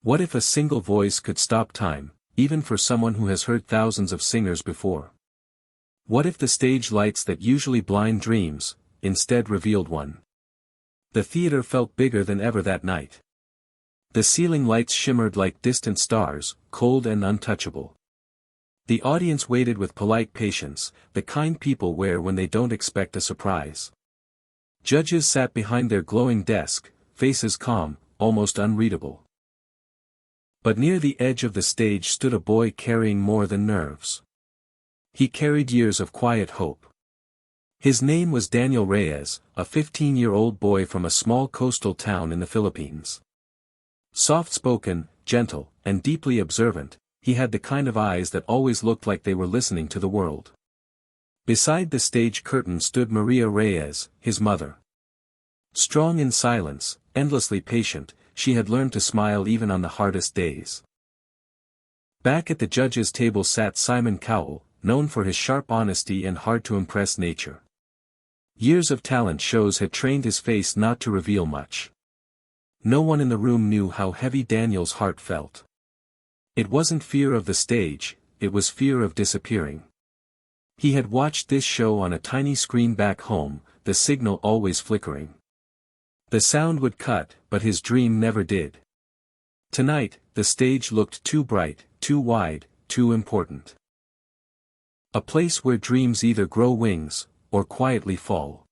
What if a single voice could stop time, even for someone who has heard thousands of singers before? What if the stage lights that usually blind dreams, instead revealed one? The theater felt bigger than ever that night. The ceiling lights shimmered like distant stars, cold and untouchable. The audience waited with polite patience, the kind people wear when they don't expect a surprise. Judges sat behind their glowing desk, faces calm, almost unreadable. But near the edge of the stage stood a boy carrying more than nerves. He carried years of quiet hope. His name was Daniel Reyes, a 15-year-old boy from a small coastal town in the Philippines. Soft-spoken, gentle, and deeply observant, he had the kind of eyes that always looked like they were listening to the world. Beside the stage curtain stood Maria Reyes, his mother. Strong in silence, endlessly patient, she had learned to smile even on the hardest days. Back at the judges' table sat Simon Cowell, known for his sharp honesty and hard-to-impress nature. Years of talent shows had trained his face not to reveal much. No one in the room knew how heavy Daniel's heart felt. It wasn't fear of the stage, it was fear of disappearing. He had watched this show on a tiny screen back home, the signal always flickering. The sound would cut, but his dream never did. Tonight, the stage looked too bright, too wide, too important. A place where dreams either grow wings, or quietly fall.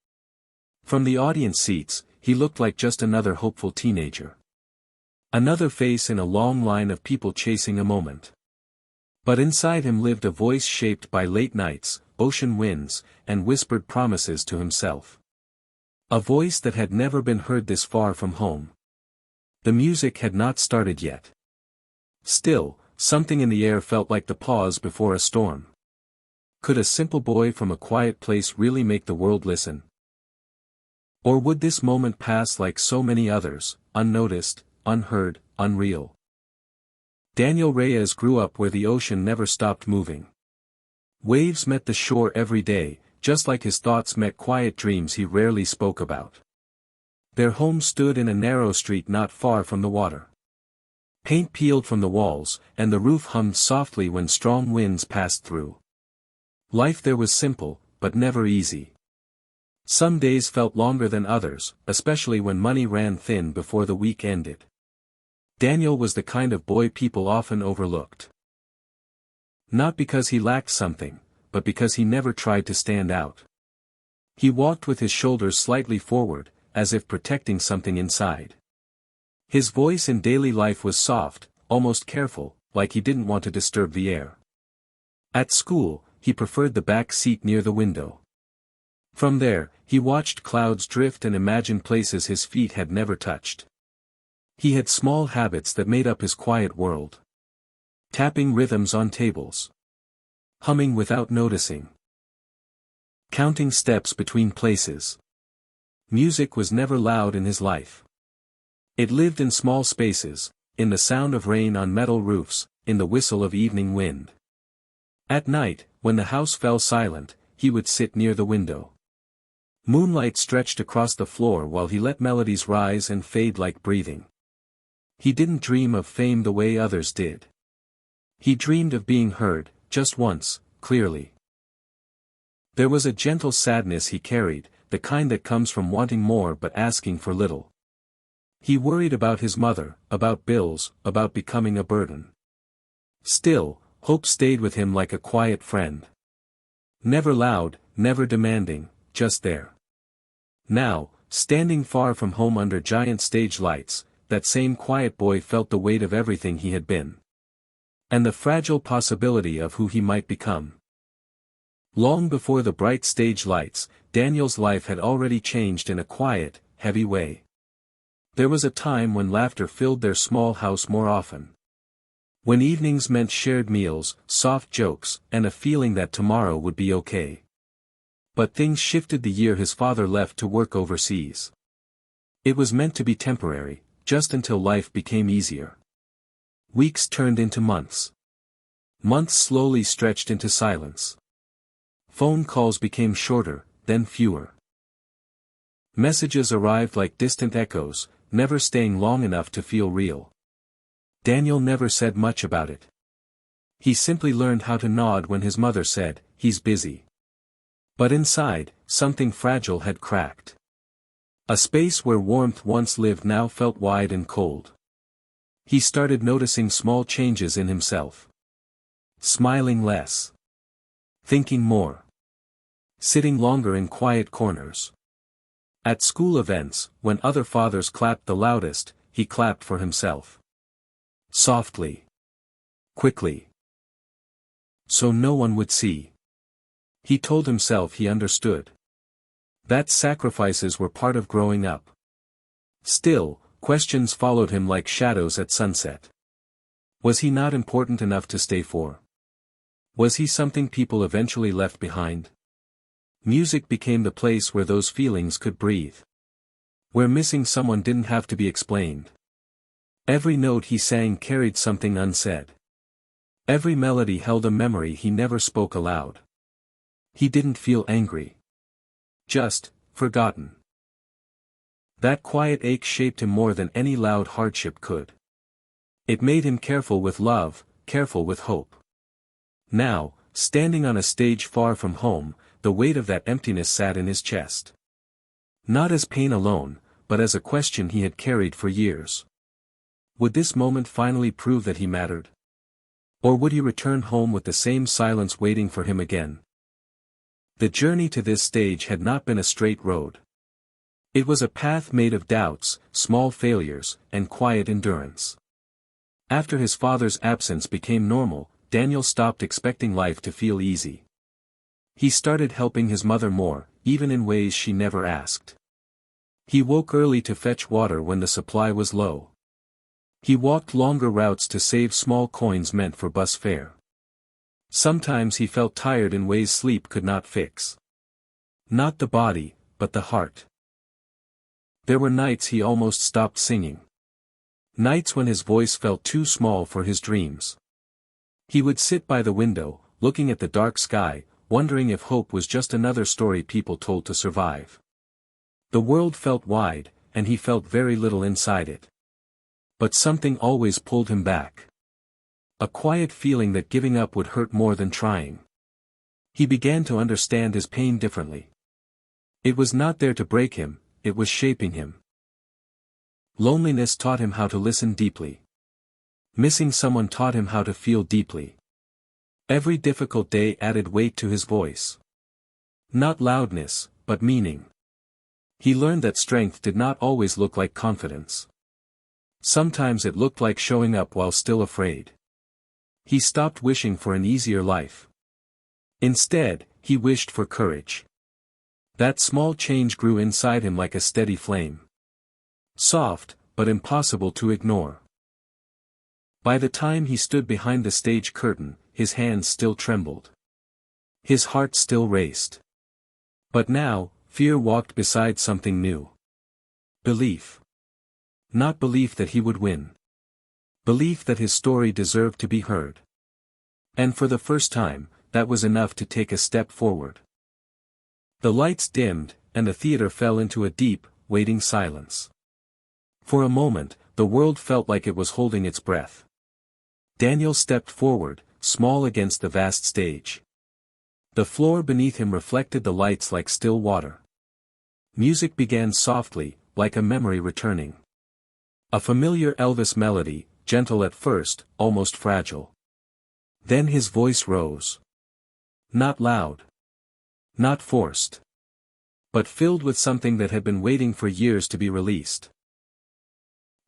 From the audience seats, he looked like just another hopeful teenager. Another face in a long line of people chasing a moment. But inside him lived a voice shaped by late nights, ocean winds, and whispered promises to himself. A voice that had never been heard this far from home. The music had not started yet. Still, something in the air felt like the pause before a storm. Could a simple boy from a quiet place really make the world listen? Or would this moment pass like so many others, unnoticed, unheard, unreal? Daniel Reyes grew up where the ocean never stopped moving. Waves met the shore every day, just like his thoughts met quiet dreams he rarely spoke about. Their home stood in a narrow street not far from the water. Paint peeled from the walls, and the roof hummed softly when strong winds passed through. Life there was simple, but never easy. Some days felt longer than others, especially when money ran thin before the week ended. Daniel was the kind of boy people often overlooked. Not because he lacked something, but because he never tried to stand out. He walked with his shoulders slightly forward, as if protecting something inside. His voice in daily life was soft, almost careful, like he didn't want to disturb the air. At school, he preferred the back seat near the window. From there, he watched clouds drift and imagined places his feet had never touched. He had small habits that made up his quiet world. Tapping rhythms on tables. Humming without noticing. Counting steps between places. Music was never loud in his life. It lived in small spaces, in the sound of rain on metal roofs, in the whistle of evening wind. At night, when the house fell silent, he would sit near the window. Moonlight stretched across the floor while he let melodies rise and fade like breathing. He didn't dream of fame the way others did. He dreamed of being heard, just once, clearly. There was a gentle sadness he carried, the kind that comes from wanting more but asking for little. He worried about his mother, about bills, about becoming a burden. Still, hope stayed with him like a quiet friend. Never loud, never demanding, just there. Now, standing far from home under giant stage lights, that same quiet boy felt the weight of everything he had been. And the fragile possibility of who he might become. Long before the bright stage lights, Daniel's life had already changed in a quiet, heavy way. There was a time when laughter filled their small house more often. When evenings meant shared meals, soft jokes, and a feeling that tomorrow would be okay. But things shifted the year his father left to work overseas. It was meant to be temporary, just until life became easier. Weeks turned into months. Months slowly stretched into silence. Phone calls became shorter, then fewer. Messages arrived like distant echoes, never staying long enough to feel real. Daniel never said much about it. He simply learned how to nod when his mother said, "He's busy." But inside, something fragile had cracked. A space where warmth once lived now felt wide and cold. He started noticing small changes in himself. Smiling less. Thinking more. Sitting longer in quiet corners. At school events, when other fathers clapped the loudest, he clapped for himself. Softly. Quickly. So no one would see. He told himself he understood. That sacrifices were part of growing up. Still, questions followed him like shadows at sunset. Was he not important enough to stay for? Was he something people eventually left behind? Music became the place where those feelings could breathe. Where missing someone didn't have to be explained. Every note he sang carried something unsaid. Every melody held a memory he never spoke aloud. He didn't feel angry. Just, forgotten. That quiet ache shaped him more than any loud hardship could. It made him careful with love, careful with hope. Now, standing on a stage far from home, the weight of that emptiness sat in his chest. Not as pain alone, but as a question he had carried for years. Would this moment finally prove that he mattered? Or would he return home with the same silence waiting for him again? The journey to this stage had not been a straight road. It was a path made of doubts, small failures, and quiet endurance. After his father's absence became normal, Daniel stopped expecting life to feel easy. He started helping his mother more, even in ways she never asked. He woke early to fetch water when the supply was low. He walked longer routes to save small coins meant for bus fare. Sometimes he felt tired in ways sleep could not fix. Not the body, but the heart. There were nights he almost stopped singing. Nights when his voice felt too small for his dreams. He would sit by the window, looking at the dark sky, wondering if hope was just another story people told to survive. The world felt wide, and he felt very little inside it. But something always pulled him back. A quiet feeling that giving up would hurt more than trying. He began to understand his pain differently. It was not there to break him, it was shaping him. Loneliness taught him how to listen deeply. Missing someone taught him how to feel deeply. Every difficult day added weight to his voice. Not loudness, but meaning. He learned that strength did not always look like confidence. Sometimes it looked like showing up while still afraid. He stopped wishing for an easier life. Instead, he wished for courage. That small change grew inside him like a steady flame. Soft, but impossible to ignore. By the time he stood behind the stage curtain, his hands still trembled. His heart still raced. But now, fear walked beside something new. Belief. Not belief that he would win. Belief that his story deserved to be heard. And for the first time, that was enough to take a step forward. The lights dimmed, and the theater fell into a deep, waiting silence. For a moment, the world felt like it was holding its breath. Daniel stepped forward, small against the vast stage. The floor beneath him reflected the lights like still water. Music began softly, like a memory returning. A familiar Elvis melody, gentle at first, almost fragile. Then his voice rose. Not loud. Not forced. But filled with something that had been waiting for years to be released.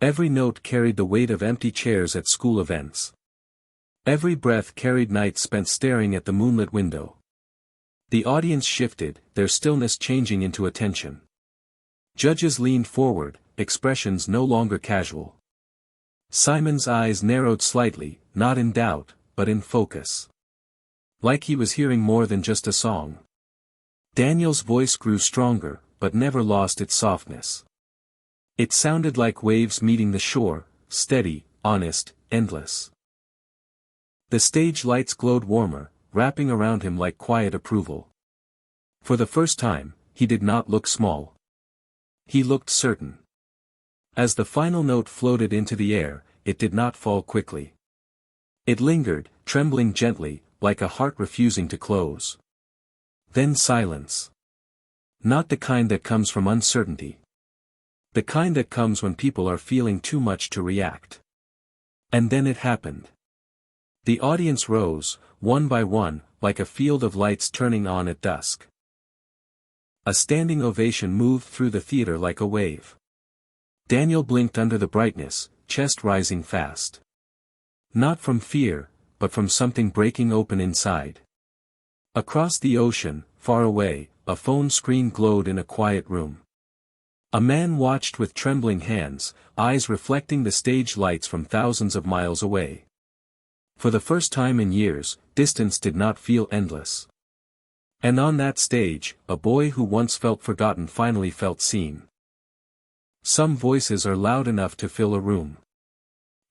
Every note carried the weight of empty chairs at school events. Every breath carried nights spent staring at the moonlit window. The audience shifted, their stillness changing into attention. Judges leaned forward, expressions no longer casual. Simon's eyes narrowed slightly, not in doubt, but in focus. Like he was hearing more than just a song. Daniel's voice grew stronger, but never lost its softness. It sounded like waves meeting the shore, steady, honest, endless. The stage lights glowed warmer, wrapping around him like quiet approval. For the first time, he did not look small. He looked certain. As the final note floated into the air, it did not fall quickly. It lingered, trembling gently, like a heart refusing to close. Then silence. Not the kind that comes from uncertainty. The kind that comes when people are feeling too much to react. And then it happened. The audience rose, one by one, like a field of lights turning on at dusk. A standing ovation moved through the theater like a wave. Daniel blinked under the brightness, chest rising fast. Not from fear, but from something breaking open inside. Across the ocean, far away, a phone screen glowed in a quiet room. A man watched with trembling hands, eyes reflecting the stage lights from thousands of miles away. For the first time in years, distance did not feel endless. And on that stage, a boy who once felt forgotten finally felt seen. Some voices are loud enough to fill a room.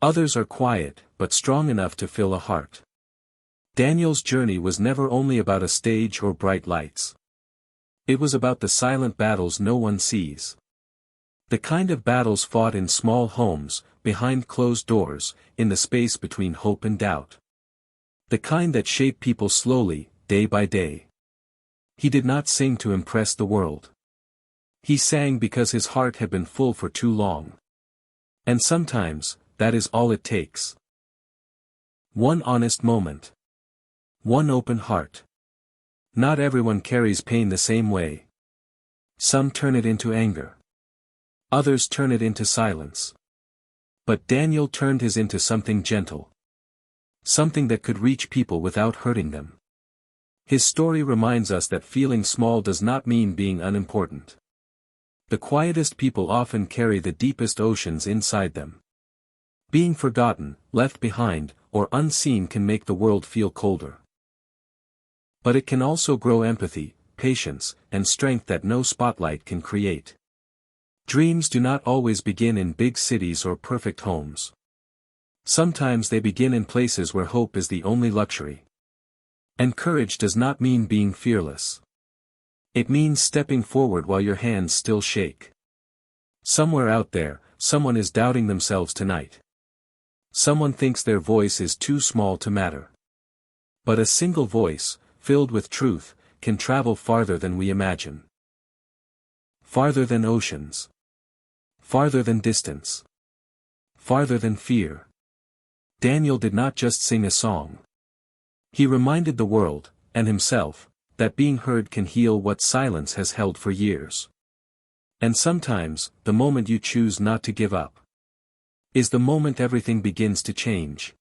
Others are quiet, but strong enough to fill a heart. Daniel's journey was never only about a stage or bright lights. It was about the silent battles no one sees. The kind of battles fought in small homes, behind closed doors, in the space between hope and doubt. The kind that shape people slowly, day by day. He did not sing to impress the world. He sang because his heart had been full for too long. And sometimes, that is all it takes. One honest moment. One open heart. Not everyone carries pain the same way. Some turn it into anger. Others turn it into silence. But Daniel turned his into something gentle. Something that could reach people without hurting them. His story reminds us that feeling small does not mean being unimportant. The quietest people often carry the deepest oceans inside them. Being forgotten, left behind, or unseen can make the world feel colder. But it can also grow empathy, patience, and strength that no spotlight can create. Dreams do not always begin in big cities or perfect homes. Sometimes they begin in places where hope is the only luxury. And courage does not mean being fearless. It means stepping forward while your hands still shake. Somewhere out there, someone is doubting themselves tonight. Someone thinks their voice is too small to matter. But a single voice, filled with truth, can travel farther than we imagine. Farther than oceans. Farther than distance. Farther than fear. Daniel did not just sing a song. He reminded the world, and himself, that being heard can heal what silence has held for years. And sometimes, the moment you choose not to give up is the moment everything begins to change.